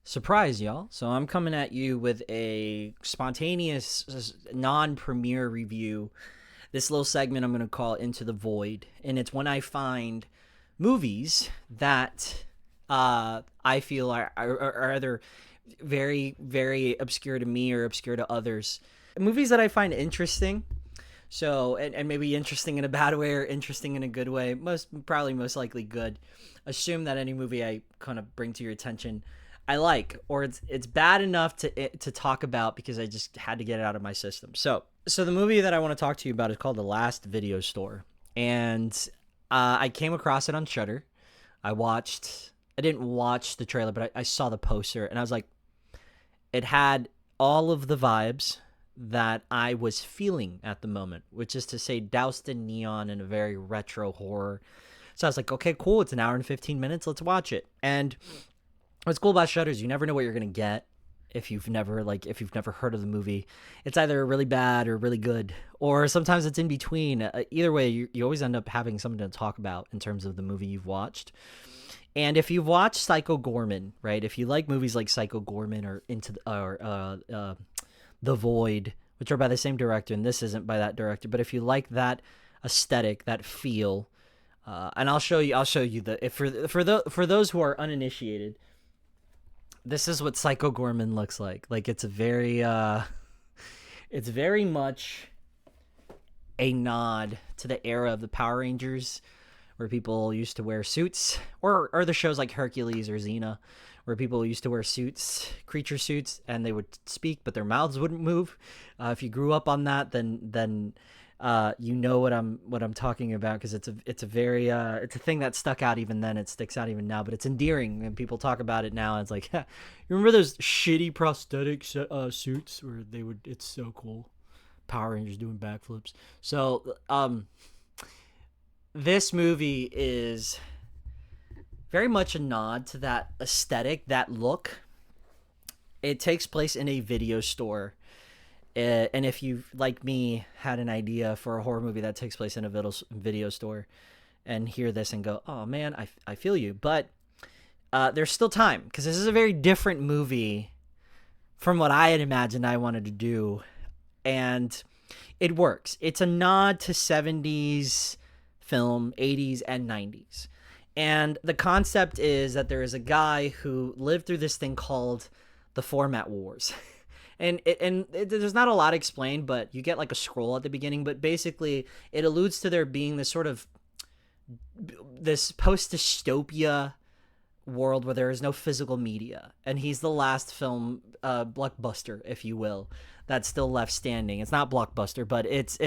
Surprise, y'all. So I'm coming at you with a spontaneous, non-premiere review. This little segment I'm going to call Into the Void. And it's when I find movies that I feel are either very, very obscure to me or obscure to others. Movies that I find interesting. So, and maybe interesting in a bad way or interesting in a good way. Probably most likely good. Assume that any movie I kind of bring to your attention I like, or it's bad enough to talk about because I just had to get it out of my system. So the movie that I want to talk to you about is called The Last Video Store, and I came across it on Shudder. I didn't watch the trailer, but I saw the poster, and I was like, it had all of the vibes that I was feeling at the moment, which is to say, doused in neon and a very retro horror. So I was like, okay, cool. It's an hour and 15 minutes. Let's watch it. And what's cool about Shudder is you never know what you're gonna get if you've never heard of the movie. It's either really bad or really good, or sometimes it's in between. Either way, you always end up having something to talk about in terms of the movie you've watched. And if you've watched Psycho Gorman, right? If you like movies like Psycho Gorman or The Void, which are by the same director, and this isn't by that director, but if you like that aesthetic, that feel, and I'll show you for those who are uninitiated. This is what Psycho Gorman looks like. Like it's it's very much a nod to the era of the Power Rangers, where people used to wear suits, or the shows like Hercules or Xena, where people used to wear suits, creature suits, and they would speak, but their mouths wouldn't move. If you grew up on that, then you know what I'm talking about, because it's a very it's a thing that stuck out even then. It sticks out even now, but it's endearing, and people talk about it now. And it's like, you remember those shitty prosthetic suits where they would? It's so cool. Power Rangers doing backflips. So this movie is very much a nod to that aesthetic, that look. It takes place in a video store. And if you, like me, had an idea for a horror movie that takes place in a video store and hear this and go, oh man, I feel you. But there's still time, because this is a very different movie from what I had imagined I wanted to do. And it works. It's a nod to 70s film, 80s and 90s. And the concept is that there is a guy who lived through this thing called the Format Wars. And there's not a lot explained, but you get like a scroll at the beginning. But basically, it alludes to there being this sort of this post-dystopia world where there is no physical media, and he's the last film blockbuster, if you will, that's still left standing. It's not Blockbuster, but it's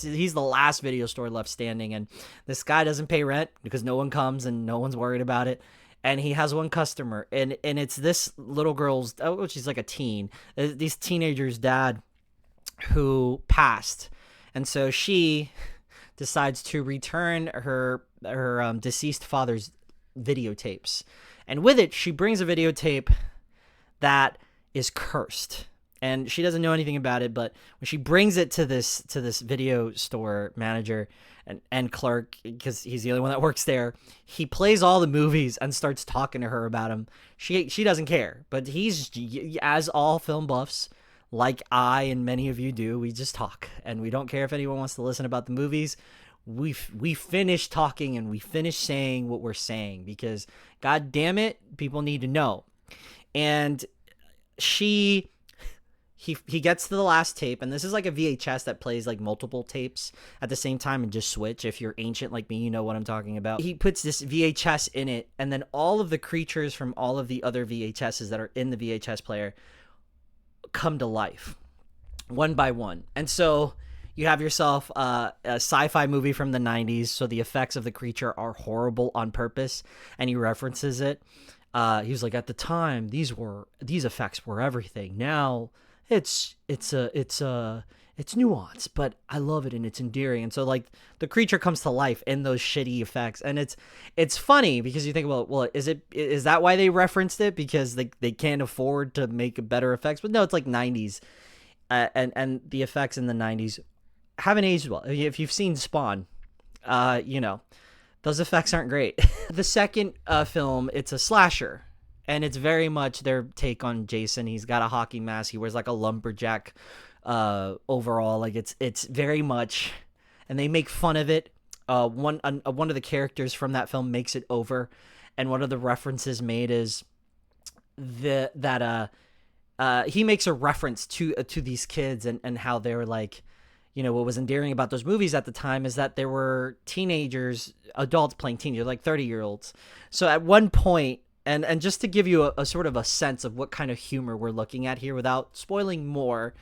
he's the last video store left standing, and this guy doesn't pay rent because no one comes and no one's worried about it. And he has one customer, and it's this little girl's, she's like a teen, these teenagers' dad who passed. And so she decides to return her deceased father's videotapes. And with it, she brings a videotape that is cursed. And she doesn't know anything about it, but when she brings it to this video store manager and clerk, because he's the only one that works there, he plays all the movies and starts talking to her about them. She doesn't care, but he's, as all film buffs, like I and many of you do, we just talk, and we don't care if anyone wants to listen about the movies. We finish talking and we finish saying what we're saying, because God damn it, people need to know. And he gets to the last tape, and this is like a VHS that plays like multiple tapes at the same time and just switch. If you're ancient like me, you know what I'm talking about. He puts this VHS in it, and then all of the creatures from all of the other VHSs that are in the VHS player come to life one by one. And so you have yourself a sci-fi movie from the 90s, so the effects of the creature are horrible on purpose, and he references it. He was like, at the time, these effects were everything. Now it's nuance, but I love it and it's endearing. And so like the creature comes to life in those shitty effects, and it's funny because you think, well, is that why they referenced it, because they can't afford to make better effects? But no, it's like 90s, and the effects in the 90s haven't aged well. If you've seen Spawn, those effects aren't great. The second film, it's a slasher. And it's very much their take on Jason. He's got a hockey mask. He wears like a lumberjack overall. Like it's very much, and they make fun of it. One of the characters from that film makes it over, and one of the references made is he makes a reference to these kids and how they were like, what was endearing about those movies at the time is that there were teenagers, adults playing teenagers, like 30-year-olds. So at one point, and just to give you a sort of a sense of what kind of humor we're looking at here without spoiling more,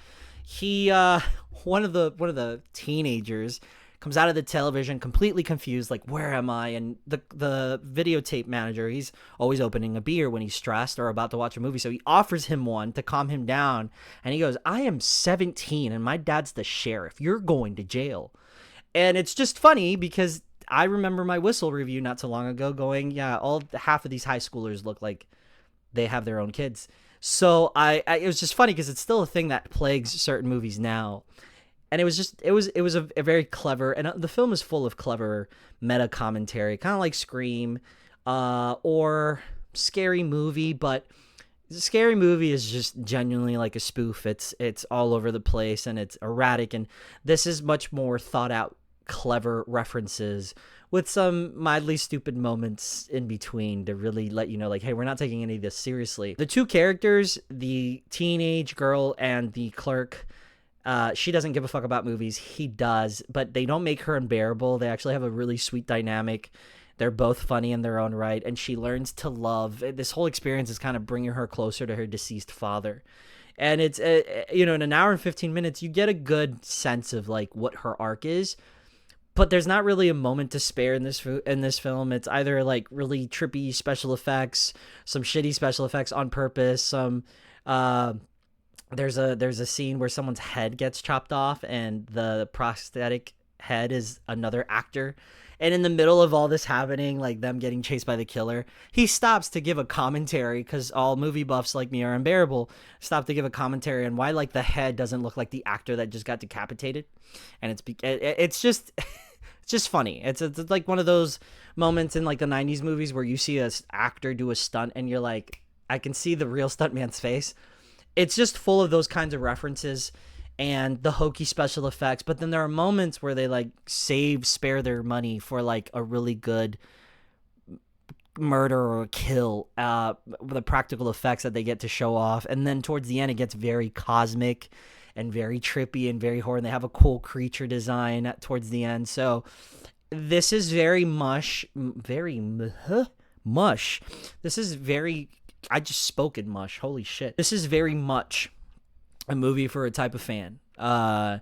he one of the teenagers comes out of the television completely confused, like, where am I? And the videotape manager, he's always opening a beer when he's stressed or about to watch a movie, so he offers him one to calm him down, and he goes, I am 17 and my dad's the sheriff. You're going to jail. And it's just funny because I remember my Whistle review not so long ago going, yeah, half of these high schoolers look like they have their own kids. So it was just funny because it's still a thing that plagues certain movies now. And it was a very clever, and the film is full of clever meta commentary, kind of like Scream, or Scary Movie, but Scary Movie is just genuinely like a spoof. It's all over the place and it's erratic, and this is much more thought out, clever references with some mildly stupid moments in between to really let you know, like, hey, we're not taking any of this seriously. The two characters, the teenage girl and the clerk, she doesn't give a fuck about movies. He does, but they don't make her unbearable. They actually have a really sweet dynamic. They're both funny in their own right, and she learns to love. This whole experience is kind of bringing her closer to her deceased father. And it's, in an hour and 15 minutes, you get a good sense of like what her arc is, but there's not really a moment to spare in this film. It's either like really trippy special effects, some shitty special effects on purpose, some there's a scene where someone's head gets chopped off and the prosthetic head is another actor. And in the middle of all this happening, like them getting chased by the killer, he stops to give a commentary, because all movie buffs like me are unbearable, stop to give a commentary on why like the head doesn't look like the actor that just got decapitated. And it's just it's just funny. It's like one of those moments in like the 90s movies where you see an actor do a stunt and you're like, I can see the real stuntman's face. It's just full of those kinds of references and the hokey special effects. But then there are moments where they like spare their money for like a really good murder or a kill, the practical effects that they get to show off. And then towards the end, it gets very cosmic and very trippy and very horror. And they have a cool creature design towards the end. So this is very mush. This is very... I just spoke in mush. Holy shit. This is very much a movie for a type of fan. And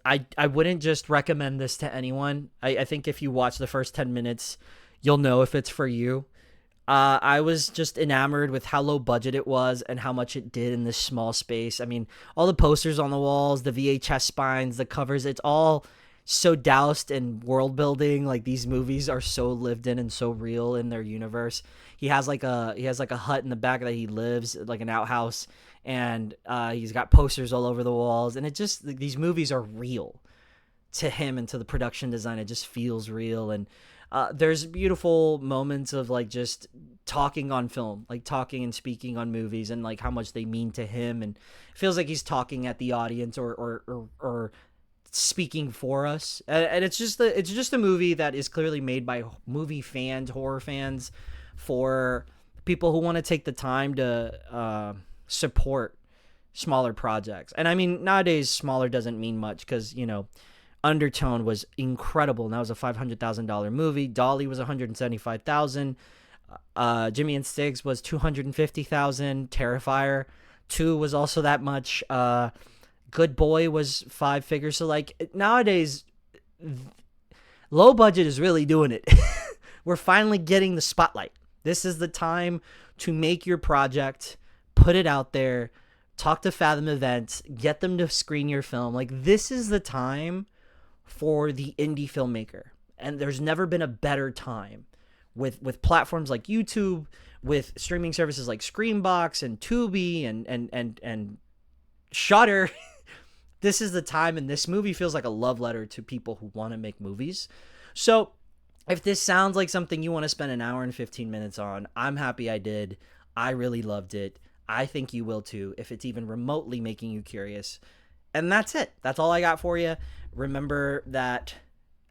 I wouldn't just recommend this to anyone. I think if you watch the first 10 minutes, you'll know if it's for you. I was just enamored with how low budget it was and how much it did in this small space. I mean, all the posters on the walls, the VHS spines, the covers, it's all so doused in world building. Like, these movies are so lived in and so real in their universe. He has like a hut in the back that he lives, like an outhouse, and he's got posters all over the walls, and it just, these movies are real to him, and to the production design it just feels real. And there's beautiful moments of like just talking on film, like talking and speaking on movies, and like how much they mean to him, and it feels like he's talking at the audience or speaking for us. And it's just a movie that is clearly made by movie fans, horror fans, for people who want to take the time to support smaller projects. And I mean, nowadays smaller doesn't mean much, because Undertone was incredible, and that was a $500,000 movie. Dolly was $175,000. Jimmy and Stiggs was $250,000. Terrifier 2 was also that much. Good Boy was 5 figures. So like nowadays, low budget is really doing it. We're finally getting the spotlight. This is the time to make your project, put it out there, talk to Fathom Events, get them to screen your film. Like, this is the time for the indie filmmaker. And there's never been a better time with platforms like YouTube, with streaming services like Screambox and Tubi and Shudder. This is the time, and this movie feels like a love letter to people who want to make movies. So If this sounds like something you want to spend an hour and 15 minutes on, I'm happy I did. I really loved it. I think you will too, if it's even remotely making you curious. And that's it. That's all I got for you. Remember that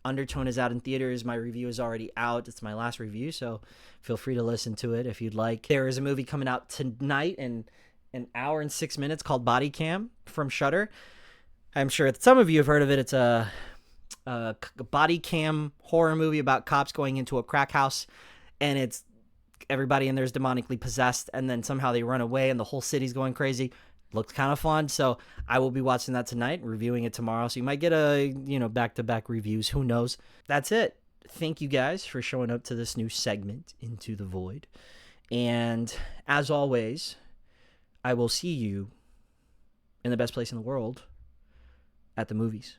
Undertone is out in theaters. My review is already out. It's my last review, so feel free to listen to it if you'd like. There is a movie coming out tonight in an hour and 6 minutes called Body Cam from Shudder. I'm sure that some of you have heard of it. It's a body cam horror movie about cops going into a crack house, and it's everybody in there is demonically possessed, and then somehow they run away and the whole city's going crazy. Looks kind of fun, so I will be watching that tonight, reviewing it tomorrow, so you might get back-to-back reviews. Who knows? That's it. Thank you guys for showing up to this new segment, Into the Void, and as always, I will see you in the best place in the world, at the movies.